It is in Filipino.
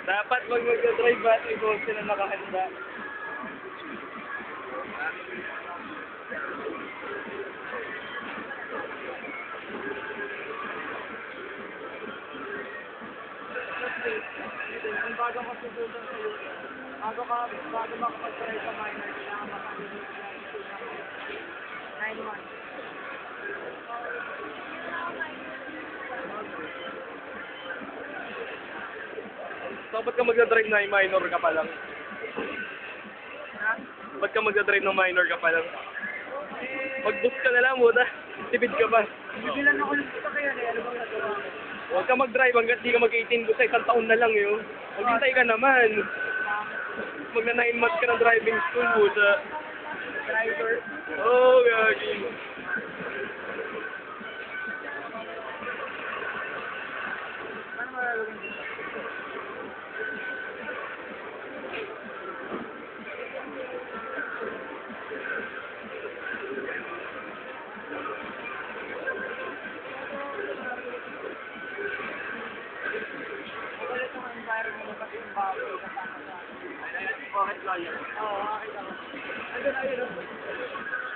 Dapat pag mag-drive ba, ito sila nakahanda. Ang bago ko susunod sa'yo, bago makapag-try sa minor, kailangan makapag-try sa 9-1. So, ba't ka magdadrive na minor ka pa lang? Ha? Ba't ka magdadrive ng minor ka pa lang? Mag-boost ka na lang muna. Tipid ka ba? Bibilan ako ng puta kaya ano bang nagawa ko? Huwag ka mag-drive hanggat di ka mag-18 sa isang taon na lang yun. Maghintay ka naman. Magna 9 months ka ng driving school, buta. Driver? Oh, gagi. Paano magagawin dito? Ulit ang environment kasi yung bago kasama sa... Bakit kaya? Oo, makakita ko. Andun na yun.